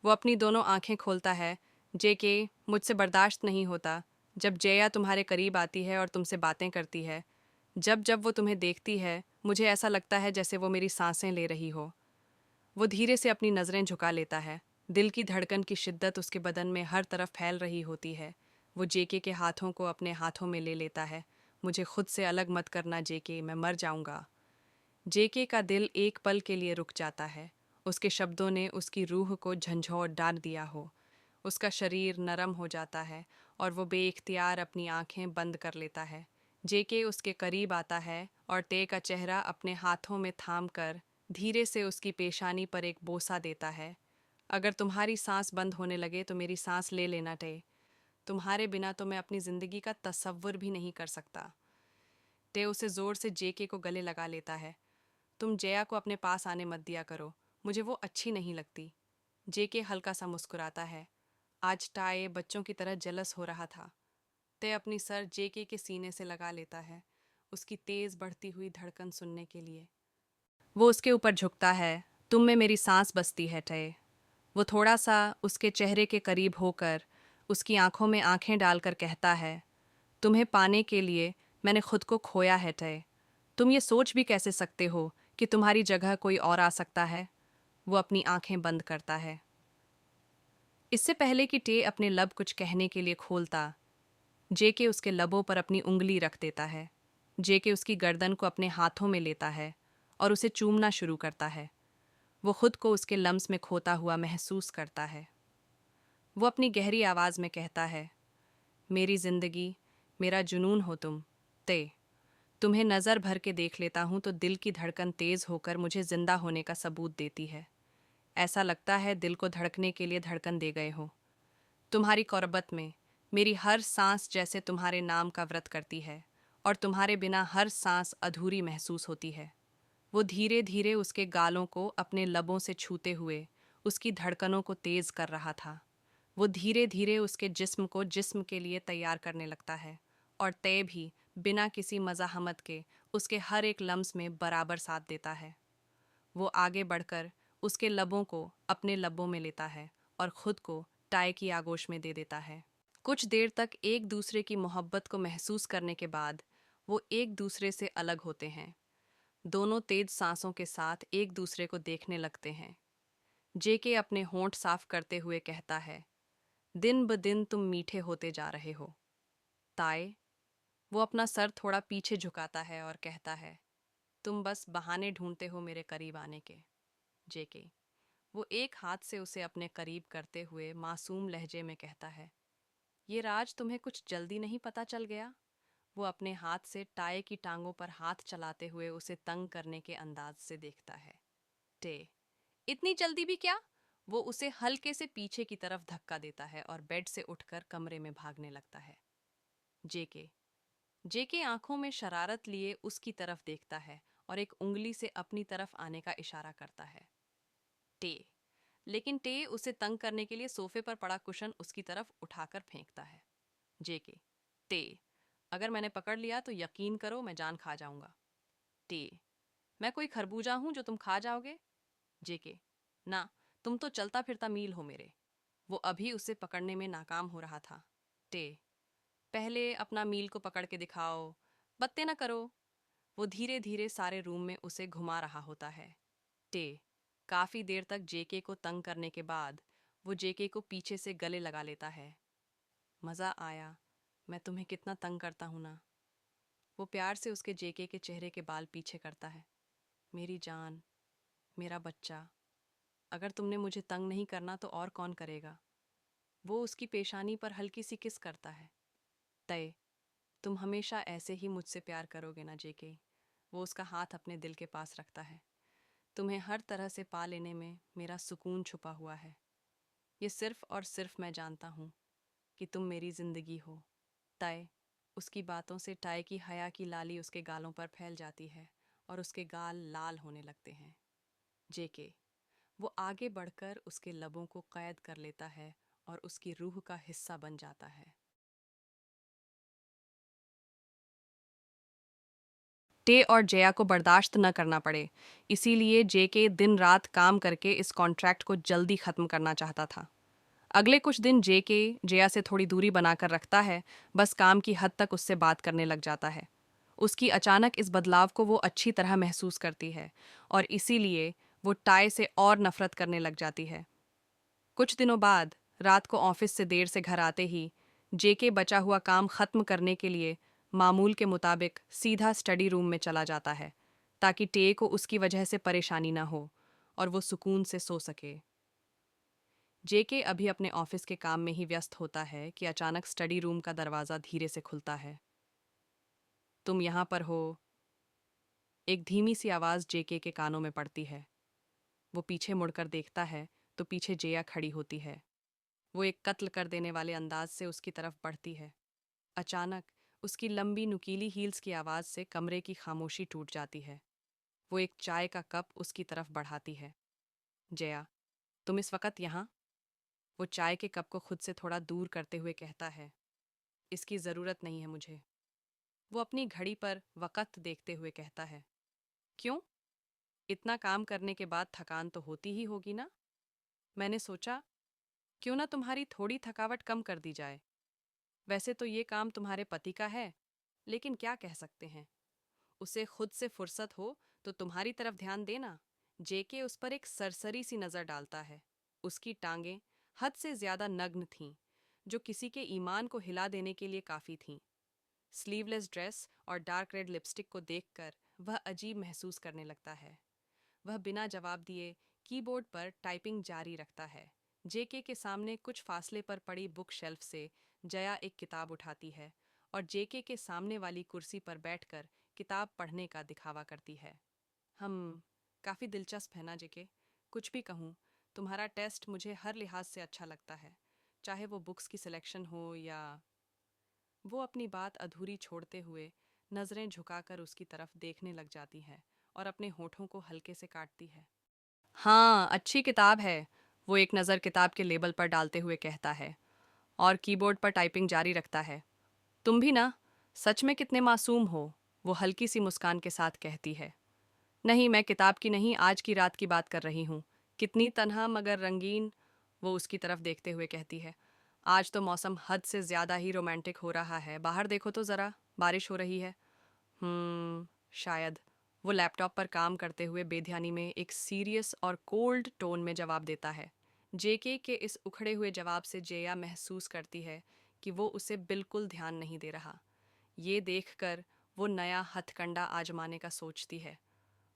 वो अपनी दोनों आंखें खोलता है। जेके, मुझसे बर्दाश्त नहीं होता जब जया तुम्हारे करीब आती है और तुमसे बातें करती है। जब जब वो तुम्हें देखती है मुझे ऐसा लगता है जैसे वो मेरी सांसें ले रही हो। वो धीरे से अपनी नज़रें झुका लेता है। दिल की धड़कन की शिद्दत उसके बदन में हर तरफ फैल रही होती है। वो जेके के हाथों को अपने हाथों में ले लेता है। मुझे खुद से अलग मत करना जेके, मैं मर जाऊंगा। जेके का दिल एक पल के लिए रुक जाता है। उसके शब्दों ने उसकी रूह को झंझोर डाल दिया हो। उसका शरीर नरम हो जाता है और वो बेइख्तियार अपनी आंखें बंद कर लेता है। जेके उसके करीब आता है और ते का चेहरा अपने हाथों में थाम कर धीरे से उसकी पेशानी पर एक बोसा देता है। अगर तुम्हारी सांस बंद होने लगे तो मेरी सांस ले लेना टे। तुम्हारे बिना तो मैं अपनी जिंदगी का तसव्वुर भी नहीं कर सकता। ते उसे जोर से जेके को गले लगा लेता है। तुम जया को अपने पास आने मत दिया करो, मुझे वो अच्छी नहीं लगती। जेके हल्का सा मुस्कुराता है। आज टाए बच्चों की तरह जलस हो रहा था। ते अपनी सर जेके के सीने से लगा लेता है, उसकी तेज बढ़ती हुई धड़कन सुनने के लिए। वो उसके ऊपर झुकता है। तुम में मेरी सांस बसती है टय। वो थोड़ा सा उसके चेहरे के करीब होकर उसकी आंखों में आंखें डालकर कहता है, तुम्हें पाने के लिए मैंने खुद को खोया है टय। तुम ये सोच भी कैसे सकते हो कि तुम्हारी जगह कोई और आ सकता है। वो अपनी आंखें बंद करता है। इससे पहले कि टे अपने लब कुछ कहने के लिए खोलता, जेके उसके लबों पर अपनी उंगली रख देता है। जेके उसकी गर्दन को अपने हाथों में लेता है और उसे चूमना शुरू करता है। वो खुद को उसके लम्स में खोता हुआ महसूस करता है। वो अपनी गहरी आवाज़ में कहता है, मेरी जिंदगी, मेरा जुनून हो तुम ते। तुम्हें नज़र भर के देख लेता हूँ तो दिल की धड़कन तेज़ होकर मुझे जिंदा होने का सबूत देती है। ऐसा लगता है दिल को धड़कने के लिए धड़कन दे गए हो। तुम्हारी कुर्बत में मेरी हर सांस जैसे तुम्हारे नाम का व्रत करती है और तुम्हारे बिना हर सांस अधूरी महसूस होती है। वो धीरे धीरे उसके गालों को अपने लबों से छूते हुए उसकी धड़कनों को तेज कर रहा था। वो धीरे धीरे उसके जिस्म को जिस्म के लिए तैयार करने लगता है और तय भी बिना किसी मज़ाहमत के उसके हर एक लम्स में बराबर साथ देता है। वो आगे बढ़कर उसके लबों को अपने लबों में लेता है और खुद को टाई की आगोश में दे देता है। कुछ देर तक एक दूसरे की मोहब्बत को महसूस करने के बाद वो एक दूसरे से अलग होते हैं। दोनों तेज सांसों के साथ एक दूसरे को देखने लगते हैं। जेके अपने होंठ साफ करते हुए कहता है, दिन ब दिन तुम मीठे होते जा रहे हो ताए। वो अपना सर थोड़ा पीछे झुकाता है और कहता है, तुम बस बहाने ढूंढते हो मेरे करीब आने के जेके। वो एक हाथ से उसे अपने करीब करते हुए मासूम लहजे में कहता है, ये राज तुम्हें कुछ जल्दी नहीं पता चल गया। वो अपने हाथ से टाई की टांगों पर हाथ चलाते हुए उसे तंग करने के अंदाज से देखता है। टे, इतनी जल्दी भी क्या? वो उसे हल्के से पीछे की तरफ धक्का देता है और बेड से उठकर कमरे में भागने लगता है। जेके जेके आंखों में शरारत लिए उसकी तरफ देखता है और एक उंगली से अपनी तरफ आने का इशारा करता है। टे लेकिन टे उसे तंग करने के लिए सोफे पर पड़ा कुशन उसकी तरफ उठाकर फेंकता है। जेके, टे, अगर मैंने पकड़ लिया तो यकीन करो मैं जान खा जाऊंगा। टे, मैं कोई खरबूजा हूं जो तुम खा जाओगे? जेके, ना, तुम तो चलता फिरता मील हो मेरे। वो अभी उसे पकड़ने में नाकाम हो रहा था। टे, पहले अपना मील को पकड़ के दिखाओ, बत्ते ना करो। वो धीरे धीरे सारे रूम में उसे घुमा रहा होता है। टे, काफी देर तक जेके को तंग करने के बाद वो जेके को पीछे से गले लगा लेता है। मजा आया, मैं तुम्हें कितना तंग करता हूं ना। वो प्यार से उसके जेके के चेहरे के बाल पीछे करता है। मेरी जान, मेरा बच्चा, अगर तुमने मुझे तंग नहीं करना तो और कौन करेगा? वो उसकी पेशानी पर हल्की सी किस करता है। तय, तुम हमेशा ऐसे ही मुझसे प्यार करोगे ना जेके? वो उसका हाथ अपने दिल के पास रखता है। तुम्हें हर तरह से पा लेने में मेरा सुकून छुपा हुआ है। ये सिर्फ और सिर्फ मैं जानता हूँ कि तुम मेरी जिंदगी हो। तय, उसकी बातों से टाई की हया की लाली उसके गालों पर फैल जाती है और उसके गाल लाल होने लगते हैं। जेके, वो आगे बढ़कर उसके लबों को कैद कर लेता है और उसकी रूह का हिस्सा बन जाता है। टे और जया को बर्दाश्त न करना पड़े। इसीलिए जेके दिन रात काम करके इस कॉन्ट्रैक्ट को जल्दी खत्म करना चाहता था। अगले कुछ दिन जेके जया से थोड़ी दूरी बनाकर रखता है, बस काम की हद तक उससे बात करने लग जाता है। उसकी अचानक इस बदलाव को वो अच्छी तरह महसूस करती है और इसीलिए वो टाई से और नफरत करने लग जाती है। कुछ दिनों बाद रात को ऑफिस से देर से घर आते ही जेके बचा हुआ काम खत्म करने के लिए मामूल के मुताबिक सीधा स्टडी रूम में चला जाता है, ताकि टे को उसकी वजह से परेशानी ना हो और वो सुकून से सो सके। जेके अभी अपने ऑफिस के काम में ही व्यस्त होता है कि अचानक स्टडी रूम का दरवाज़ा धीरे से खुलता है। तुम यहाँ पर हो, एक धीमी सी आवाज़ जेके के कानों में पड़ती है। वो पीछे मुड़कर देखता है तो पीछे जेया खड़ी होती है। वो एक कत्ल कर देने वाले अंदाज से उसकी तरफ बढ़ती है। अचानक उसकी लंबी नुकीली हील्स की आवाज़ से कमरे की खामोशी टूट जाती है। वो एक चाय का कप उसकी तरफ बढ़ाती है। जया, तुम इस वक्त यहाँ? वो चाय के कप को खुद से थोड़ा दूर करते हुए कहता है, इसकी ज़रूरत नहीं है मुझे। वो अपनी घड़ी पर वक़्त देखते हुए कहता है, क्यों? इतना काम करने के बाद थकान तो होती ही होगी ना? मैंने सोचा, क्यों ना तुम्हारी थोड़ी थकावट कम कर दी जाए। वैसे तो ये काम तुम्हारे पति का है, लेकिन क्या कह सकते हैं। उसे खुद से फुर्सत हो तो तुम्हारी तरफ ध्यान देना। जेके उस पर एक सरसरी सी नज़र डालता है। उसकी टांगें हद से ज्यादा नग्न थीं, जो किसी के ईमान को हिला देने के लिए काफ़ी थीं। स्लीवलेस ड्रेस और डार्क रेड लिपस्टिक को देखकर वह अजीब महसूस करने लगता है। वह बिना जवाब दिए कीबोर्ड पर टाइपिंग जारी रखता है। जेके के सामने कुछ फासले पर पड़ी बुक शेल्फ से जया एक किताब उठाती है और जेके के सामने वाली कुर्सी पर बैठकर किताब पढ़ने का दिखावा करती है। हम काफ़ी दिलचस्प है ना जेके? कुछ भी कहूँ, तुम्हारा टेस्ट मुझे हर लिहाज से अच्छा लगता है, चाहे वो बुक्स की सिलेक्शन हो या। वो अपनी बात अधूरी छोड़ते हुए नज़रें झुकाकर उसकी तरफ देखने लग जाती है और अपने होठों को हल्के से काटती है। हाँ, अच्छी किताब है, वो एक नज़र किताब के लेबल पर डालते हुए कहता है और कीबोर्ड पर टाइपिंग जारी रखता है। तुम भी ना, सच में कितने मासूम हो, वो हल्की सी मुस्कान के साथ कहती है। नहीं, मैं किताब की नहीं, आज की रात की बात कर रही हूँ। कितनी तन्हा मगर रंगीन, वो उसकी तरफ देखते हुए कहती है। आज तो मौसम हद से ज़्यादा ही रोमांटिक हो रहा है, बाहर देखो तो ज़रा, बारिश हो रही है। शायद। वो लैपटॉप पर काम करते हुए बेध्यानी में एक सीरियस और कोल्ड टोन में जवाब देता है। जेके के इस उखड़े हुए जवाब से जेया महसूस करती है कि वो उसे बिल्कुल ध्यान नहीं दे रहा। ये देखकर वो नया हथकंडा आजमाने का सोचती है।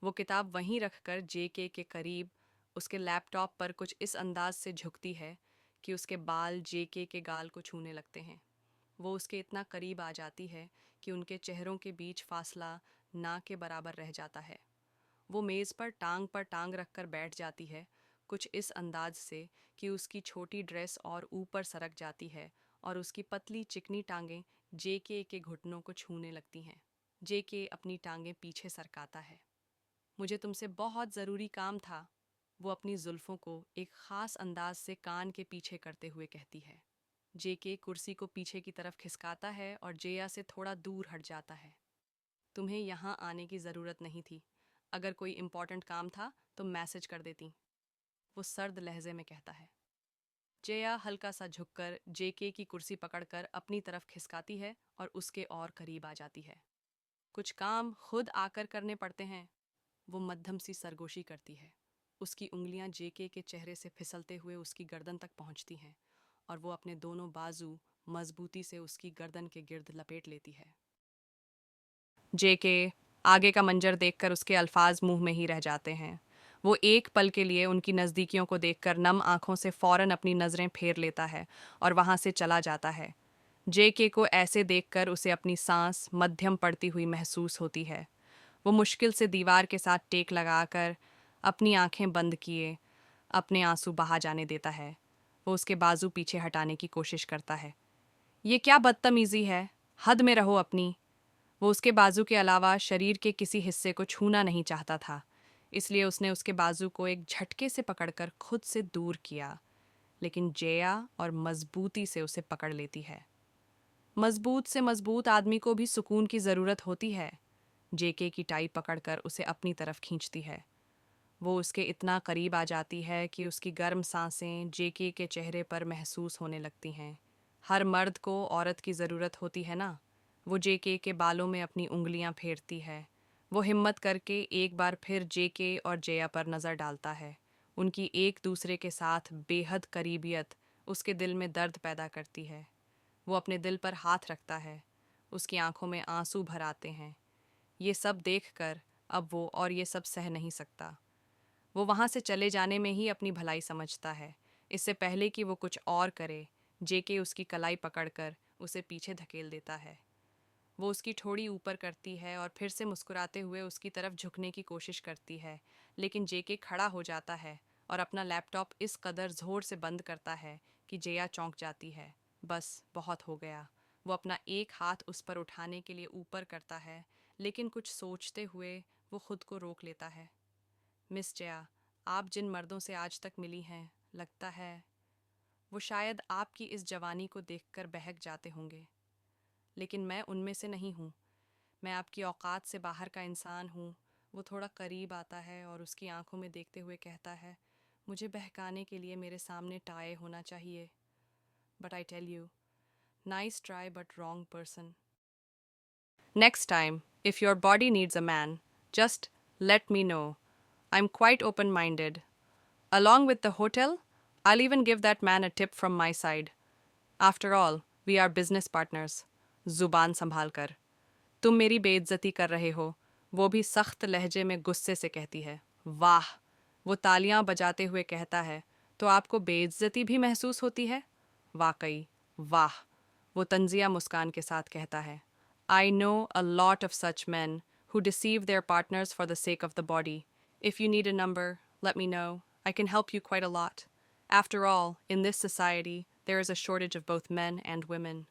वो किताब वहीं रखकर जेके के करीब उसके लैपटॉप पर कुछ इस अंदाज से झुकती है कि उसके बाल जेके के गाल को छूने लगते हैं। वो उसके इतना करीब आ जाती है कि उनके चेहरों के बीच फासला ना के बराबर रह जाता है। वो मेज़ पर टांग रखकर बैठ जाती है, कुछ इस अंदाज से कि उसकी छोटी ड्रेस और ऊपर सरक जाती है और उसकी पतली चिकनी टांगें जेके के घुटनों को छूने लगती हैं। जेके अपनी टांगें पीछे सरकाता है। मुझे तुमसे बहुत ज़रूरी काम था, वो अपनी जुल्फ़ों को एक ख़ास अंदाज से कान के पीछे करते हुए कहती है। जेके कुर्सी को पीछे की तरफ खिसकाता है और जेया से थोड़ा दूर हट जाता है। तुम्हें यहाँ आने की ज़रूरत नहीं थी। अगर कोई इम्पोर्टेंट काम था तो मैसेज कर देती, वो सर्द लहजे में कहता है। जया हल्का सा झुककर जेके की कुर्सी पकड़कर अपनी तरफ खिसकाती है और उसके और करीब आ जाती है। कुछ काम खुद आकर करने पड़ते हैं, वो मध्यम सी सरगोशी करती है। उसकी उंगलियां जेके के चेहरे से फिसलते हुए उसकी गर्दन तक पहुंचती हैं और वो अपने दोनों बाजू मजबूती से उसकी गर्दन के गिर्द लपेट लेती है। जेके आगे का मंजर देखकर उसके अल्फाज मुंह में ही रह जाते हैं। वो एक पल के लिए उनकी नज़दीकियों को देखकर नम आंखों से फौरन अपनी नज़रें फेर लेता है और वहां से चला जाता है। जेके को ऐसे देखकर उसे अपनी सांस मध्यम पड़ती हुई महसूस होती है। वो मुश्किल से दीवार के साथ टेक लगाकर अपनी आंखें बंद किए अपने आंसू बहा जाने देता है। वो उसके बाजू पीछे हटाने की कोशिश करता है। ये क्या बदतमीजी है, हद में रहो अपनी। वो उसके बाजू के अलावा शरीर के किसी हिस्से को छूना नहीं चाहता था, इसलिए उसने उसके बाजू को एक झटके से पकड़कर खुद से दूर किया, लेकिन जेया और मजबूती से उसे पकड़ लेती है। मजबूत से मजबूत आदमी को भी सुकून की ज़रूरत होती है। जेके की टाई पकड़कर उसे अपनी तरफ खींचती है। वो उसके इतना करीब आ जाती है कि उसकी गर्म सांसें जेके के चेहरे पर महसूस होने लगती हैं। हर मर्द को औरत की ज़रूरत होती है ना। वो जेके के बालों में अपनी उंगलियां फेरती है। वो हिम्मत करके एक बार फिर जेके और जया पर नज़र डालता है। उनकी एक दूसरे के साथ बेहद करीबियत उसके दिल में दर्द पैदा करती है। वो अपने दिल पर हाथ रखता है। उसकी आंखों में आंसू भर आते हैं। ये सब देखकर अब वो और ये सब सह नहीं सकता। वो वहाँ से चले जाने में ही अपनी भलाई समझता है। इससे पहले कि वो कुछ और करे, जेके उसकी कलाई पकड़कर उसे पीछे धकेल देता है। वो उसकी ठोड़ी ऊपर करती है और फिर से मुस्कुराते हुए उसकी तरफ झुकने की कोशिश करती है, लेकिन जेके खड़ा हो जाता है और अपना लैपटॉप इस कदर ज़ोर से बंद करता है कि जया चौंक जाती है। बस बहुत हो गया। वो अपना एक हाथ उस पर उठाने के लिए ऊपर करता है, लेकिन कुछ सोचते हुए वो खुद को रोक लेता है। मिस जया, आप जिन मर्दों से आज तक मिली हैं, लगता है वो शायद आपकी इस जवानी को देखकर बहक जाते होंगे, लेकिन मैं उनमें से नहीं हूँ। मैं आपकी औकात से बाहर का इंसान हूँ। वो थोड़ा करीब आता है और उसकी आंखों में देखते हुए कहता है, मुझे बहकाने के लिए मेरे सामने टाई होना चाहिए। But I tell you, nice try but wrong person. Next time, if your body needs a man, just let me know. I'm quite open minded. Along with the hotel, I'll even give that man a tip from my side. After all, we are business partners. जुबान संभाल कर। तुम मेरी बेइज्जती कर रहे हो, वो भी सख्त लहजे में गुस्से से कहती है। वाह! वो तालियां बजाते हुए कहता है, तो आपको बेइज्जती भी महसूस होती है? वाकई, वाह! वो तंजिया मुस्कान के साथ कहता है। I know a lot of such men who deceive their partners for the sake of the body. If you need a number, let me know. I can help you quite a lot. After all, in this society, there is a shortage of both men and women.